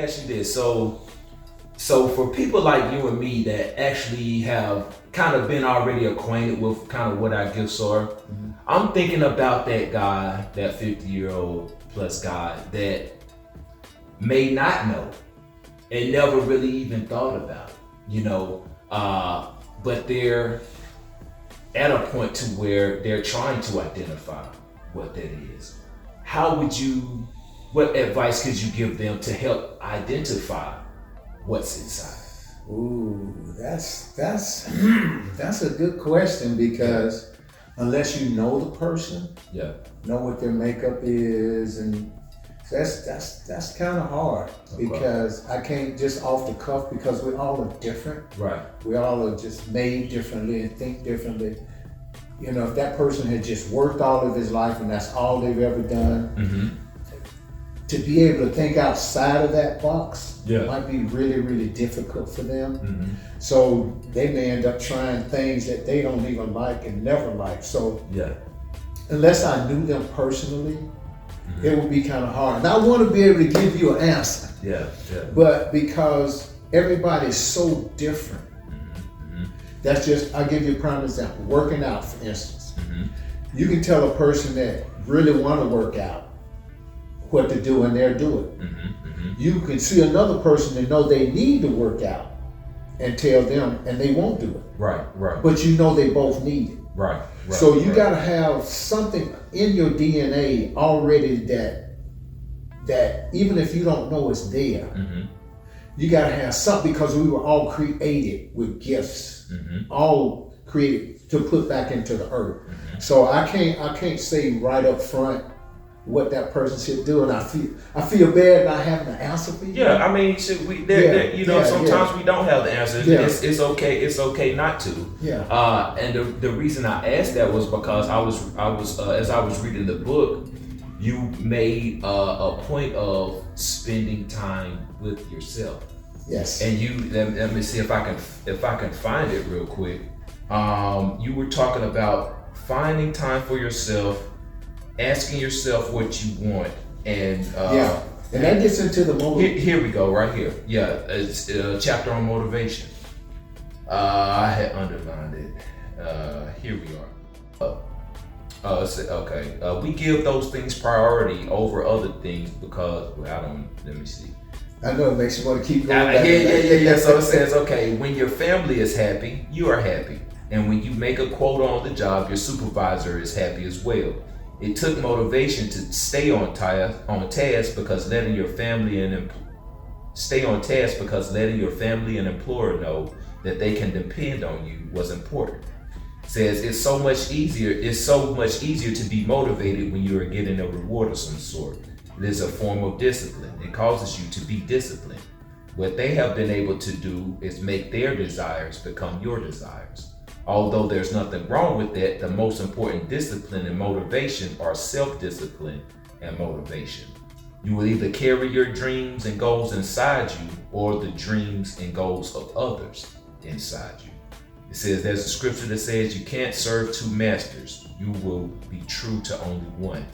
ask you this. So for people like you and me that actually have kind of been already acquainted with kind of what our gifts are, I'm thinking about that guy, that 50-year-old plus guy that may not know and never really even thought about it, but they're at a point to where they're trying to identify what that is. What advice could you give them to help identify what's inside? Ooh, that's that's a good question, because unless you know the person, know what their makeup is, and that's kind of hard, because I can't just off the cuff, because we all are different. Right. We all are just made differently and think differently. If that person had just worked all of his life and that's all they've ever done, to be able to think outside of that box might be really, really difficult for them. So they may end up trying things that they don't even like and never like. So unless I knew them personally, it would be kind of hard. And I want to be able to give you an answer. But because everybody's so different, that's just, I'll give you a prime example. Working out, for instance. You can tell a person that really want to work out what to do, and they'll do it. You can see another person that know they need to work out and tell them, and they won't do it. Right. But they both need it. Right. So you got to have something in your DNA already that even if you don't know it's there, you got to have something, because we were all created with gifts, all created to put back into the earth. So I can't say right up front what that person should do, and I feel bad not having an answer for you. I mean, sometimes we don't have the answer. It's okay. It's okay not to. And the reason I asked that was because I was as I was reading the book, you made a point of spending time with yourself. Yes. And let me see if I can find it real quick. You were talking about finding time for yourself, asking yourself what you want, and and that gets into the motivation. Here we go, right here. It's a chapter on motivation. I had underlined it. Here we are. We give those things priority over other things because let me see. I know it makes you want to keep going. Yeah. So it says, when your family is happy, you are happy. And when you make a quota on the job, your supervisor is happy as well. It took motivation to stay on task because letting your family and employer know that they can depend on you was important. It says it's so much easier to be motivated when you are getting a reward of some sort. It is a form of discipline. It causes you to be disciplined. What they have been able to do is make their desires become your desires. Although there's nothing wrong with that, the most important discipline and motivation are self-discipline and motivation. You will either carry your dreams and goals inside you, or the dreams and goals of others inside you. It says there's a scripture that says you can't serve two masters. You will be true to only one.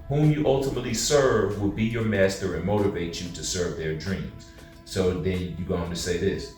Whom you ultimately serve will be your master and motivate you to serve their dreams. So then you go on to say this.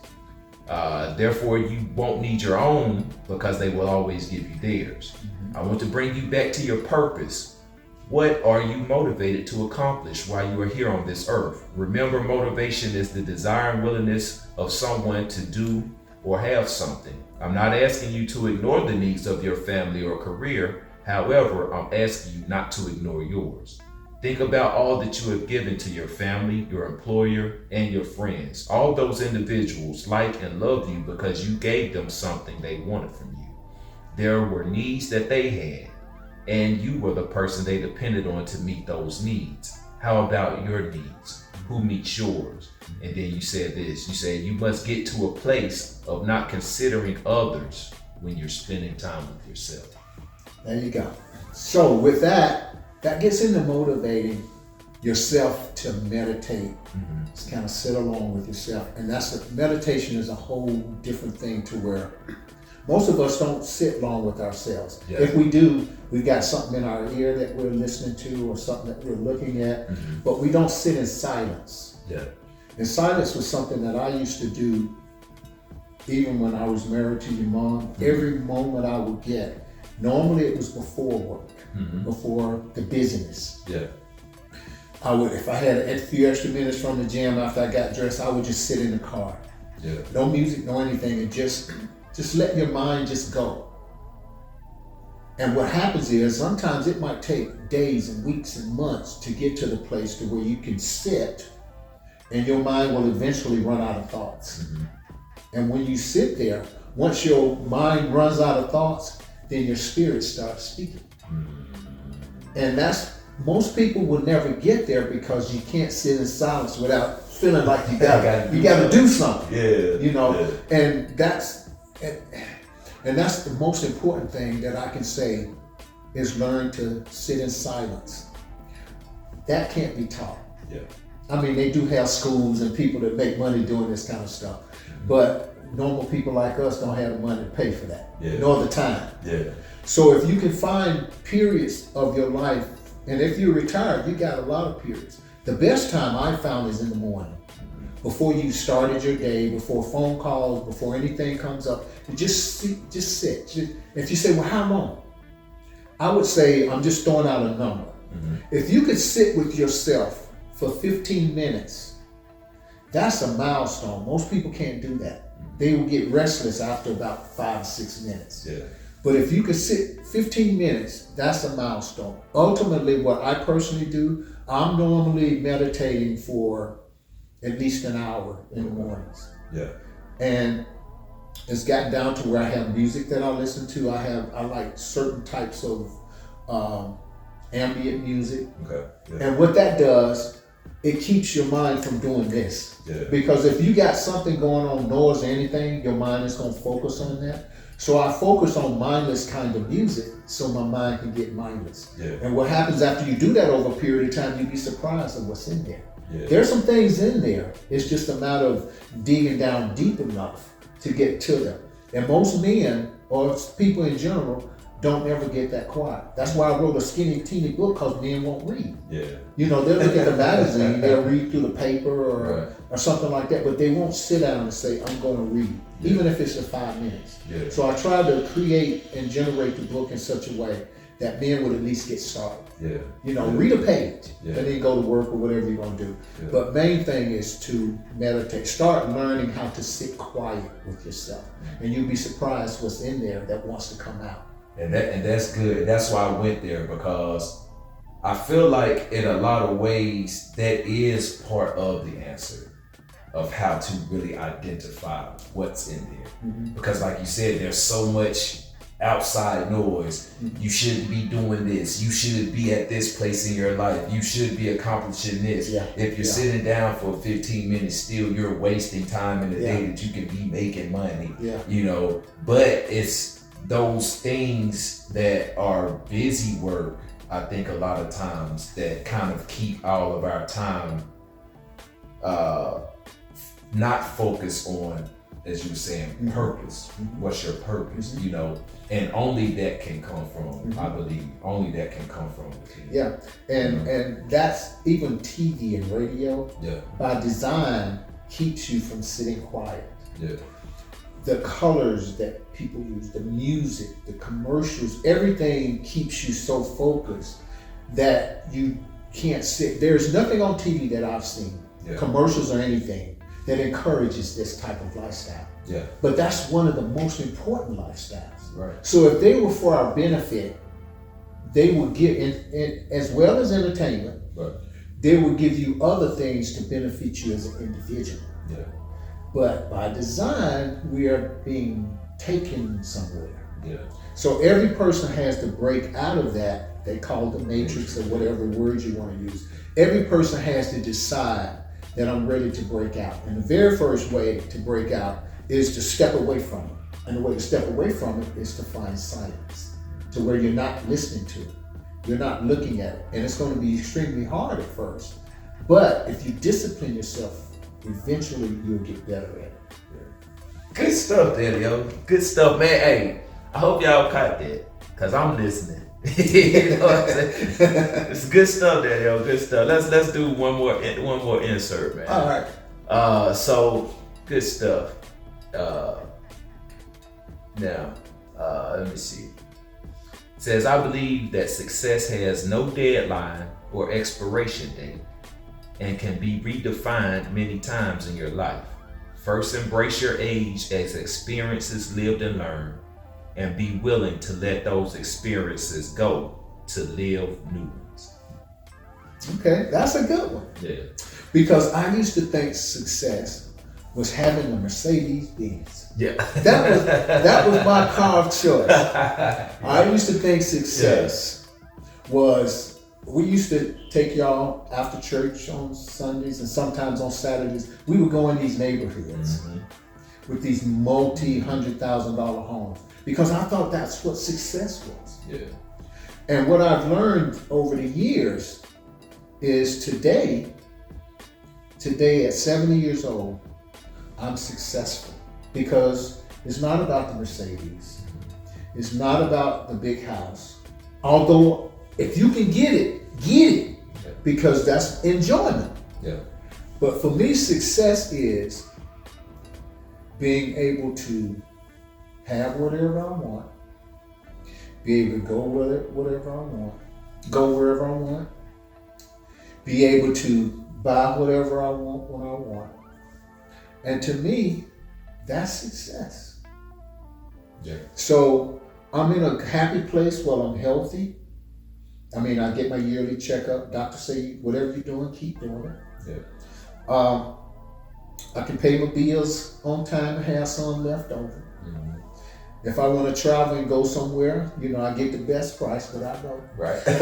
Therefore, you won't need your own because they will always give you theirs. I want to bring you back to your purpose. What are you motivated to accomplish while you are here on this earth? Remember, motivation is the desire and willingness of someone to do or have something. I'm not asking you to ignore the needs of your family or career. However, I'm asking you not to ignore yours. Think about all that you have given to your family, your employer, and your friends. All those individuals like and love you because you gave them something they wanted from you. There were needs that they had, and you were the person they depended on to meet those needs. How about your needs? Who meets yours? And then you said this, you said you must get to a place of not considering others when you're spending time with yourself. There you go. So with that gets into motivating yourself to meditate. Just kind of sit alone with yourself. And meditation is a whole different thing to where most of us don't sit long with ourselves. Yeah. If we do, we've got something in our ear that we're listening to or something that we're looking at, but we don't sit in silence. Yeah. And silence was something that I used to do even when I was married to your mom. Every moment I would get, normally it was before work, before the business. Yeah. I would, if I had a few extra minutes from the gym after I got dressed, I would just sit in the car. Yeah. No music, no anything, and just let your mind just go. And what happens is sometimes it might take days and weeks and months to get to the place to where you can sit and your mind will eventually run out of thoughts. And when you sit there, once your mind runs out of thoughts, then your spirit starts speaking. And that's, most people will never get there because you can't sit in silence without feeling like you gotta do something. Yeah. You know, yeah. and that's the most important thing that I can say is learn to sit in silence. That can't be taught. Yeah. I mean, they do have schools and people that make money doing this kind of stuff, but normal people like us don't have the money to pay for that, nor the time. Yeah. So if you can find periods of your life, and if you're retired, you got a lot of periods. The best time I found is in the morning. Before you started your day, before phone calls, before anything comes up, you just sit. If you say, well, how long? I would say, I'm just throwing out a number. If you could sit with yourself for 15 minutes, that's a milestone. Most people can't do that. They will get restless after about 5 or 6 minutes. Yeah. But if you could sit 15 minutes, that's a milestone. Ultimately, what I personally do, I'm normally meditating for at least an hour in the mornings. Yeah. And it's gotten down to where I have music that I listen to. I like certain types of ambient music. Okay. Yeah. And what that does, it keeps your mind from doing this. Yeah. Because if you got something going on, noise or anything, your mind is going to focus on that. So I focus on mindless kind of music so my mind can get mindless. Yeah. And what happens after you do that over a period of time, you'd be surprised at what's in there. Yeah. There's some things in there. It's just a matter of digging down deep enough to get to them. And most men, or people in general, don't ever get that quiet. That's why I wrote a skinny, teeny book, because men won't read. Yeah. You know, they'll look at the magazine, they'll read through the paper Right. or something like that, but they won't sit down and say, I'm going to read, even if it's for 5 minutes. Yeah. So I try to create and generate the book in such a way that men would at least get started. Yeah. You know, read a page Yeah. and then go to work or whatever you're going to do. Yeah. But main thing is to meditate. Start learning how to sit quiet with yourself. And you'll be surprised what's in there that wants to come out. And that's good. And that's why I went there, because I feel like in a lot of ways that is part of the answer of how to really identify what's in there. Because like you said, there's so much outside noise. You shouldn't be doing this. You should be at this place in your life. You should be accomplishing this. Yeah. If you're sitting down for 15 minutes, still you're wasting time in the day that you can be making money. Yeah. You know, but it's those things that are busy work, I think a lot of times, that kind of keep all of our time not focused on, as you were saying, purpose. What's your purpose? You know, and only that can come from, I believe, only that can come from within. Yeah, and that's even TV and radio, Yeah. by design, keeps you from sitting quiet. Yeah. The colors that people use, the music, the commercials, everything keeps you so focused that you can't sit. There's nothing on TV that I've seen, commercials or anything, that encourages this type of lifestyle. Yeah. But that's one of the most important lifestyles. Right. So if they were for our benefit, they would give, in, as well as entertainment, Right. they would give you other things to benefit you as an individual. Yeah. But by design, we are being taken somewhere. Yeah. So every person has to break out of that. They call it the matrix or whatever word you want to use. Every person has to decide that I'm ready to break out. And the very first way to break out is to step away from it. And the way to step away from it is to find silence, to where you're not listening to it. You're not looking at it. And it's going to be extremely hard at first. But if you discipline yourself, eventually you'll get better at it. Good stuff there, yo. Good stuff, man. Hey, I hope y'all caught that, because I'm listening. You know what I'm saying? It's good stuff there, yo. Good stuff. Let's do one more insert, man. All right. So good stuff. Now, let me see. It says, I believe that success has no deadline or expiration date and can be redefined many times in your life. First, embrace your age as experiences lived and learned, and be willing to let those experiences go to live new ones. Okay, that's a good one. Yeah. Because I used to think success was having a Mercedes Benz. Yeah. That was my car of choice. I used to think success was, we used to take y'all after church on Sundays and sometimes on Saturdays. We would go in these neighborhoods with these multi-$100,000 homes because I thought that's what success was. Yeah. And what I've learned over the years is today at 70 years old, I'm successful because it's not about the Mercedes. It's not about the big house. Although if you can get it, because that's enjoyment. Yeah. But for me, success is being able to have whatever I want, be able to go whatever I want, go wherever I want, be able to buy whatever I want when I want. And to me, that's success. Yeah. So I'm in a happy place while I'm healthy. I mean, I get my yearly checkup. Doctor say, whatever you're doing, keep doing it. Yeah. I can pay my bills on time and have some left over. If I want to travel and go somewhere, I get the best price, but I go. Right. right.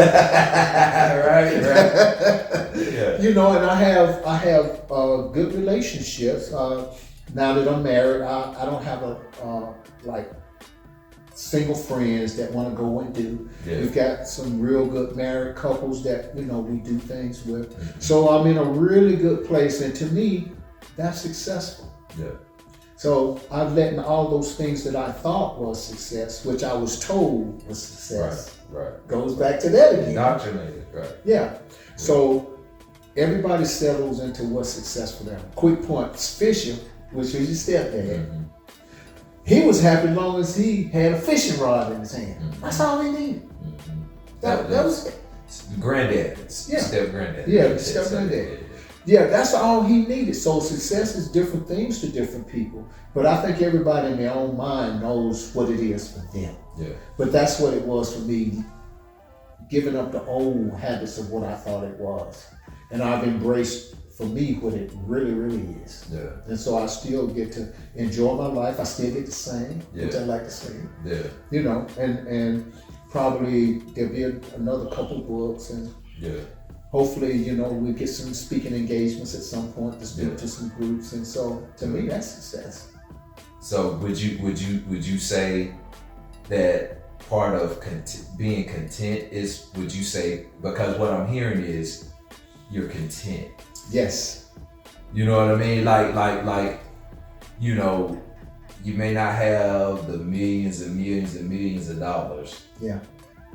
Yeah. And I have good relationships. Now that I'm married, I don't have like single friends that want to go and do. Yeah. We've got some real good married couples that we do things with. So I'm in a really good place, and to me, that's successful. Yeah. So I've let all those things that I thought was success, which I was told was success, right. goes back to that again. Indoctrinated, right. Yeah. So everybody settles into what's success for them. Quick point, Fisher, which was your stepdad, he was happy as long as he had a fishing rod in his hand. That's all he needed. That was it. Granddad. Yeah. Step-granddad. Yeah, step-granddad. Yeah, that's all he needed. So success is different things to different people. But I think everybody in their own mind knows what it is for them. Yeah. But that's what it was for me, giving up the old habits of what I thought it was. And I've embraced, for me, what it really, really is. Yeah. And so I still get to enjoy my life. I still get to sing, which I like to sing. Yeah. And probably there'll be another couple books and hopefully, we get some speaking engagements at some point to speak to some groups, and so to me, that's success. So would you say that part of being content is? Would you say, because what I'm hearing is you're content? Yes. You know what I mean? Like you may not have the millions and millions and millions of dollars. Yeah.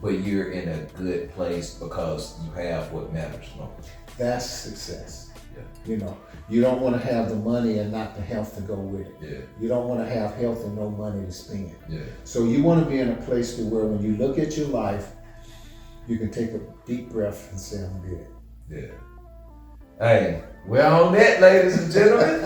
But you're in a good place because you have what matters most. That's success. Yeah. You don't want to have the money and not the health to go with it. Yeah. You don't want to have health and no money to spend. Yeah. So you want to be in a place to where when you look at your life, you can take a deep breath and say, I'm good. Yeah. Hey, we're on that, ladies and gentlemen.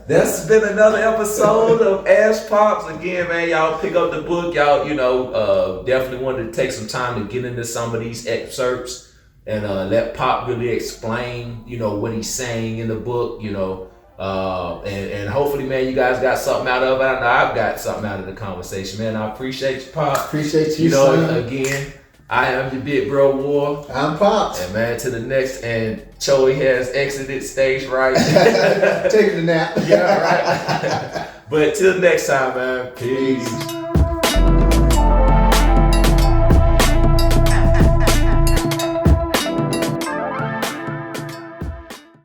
That's been another episode of Ask Pops. Again, man, y'all pick up the book. Y'all, definitely wanted to take some time to get into some of these excerpts and let Pop really explain, what he's saying in the book, and hopefully, man, you guys got something out of it. I know I've got something out of the conversation, man. I appreciate you, Pop. Appreciate you, son. Again, I am the Big Bro War. I'm Pops. And man, to the next, and Choey has exited stage right. Taking a nap. Yeah, right. But till next time, man. Peace.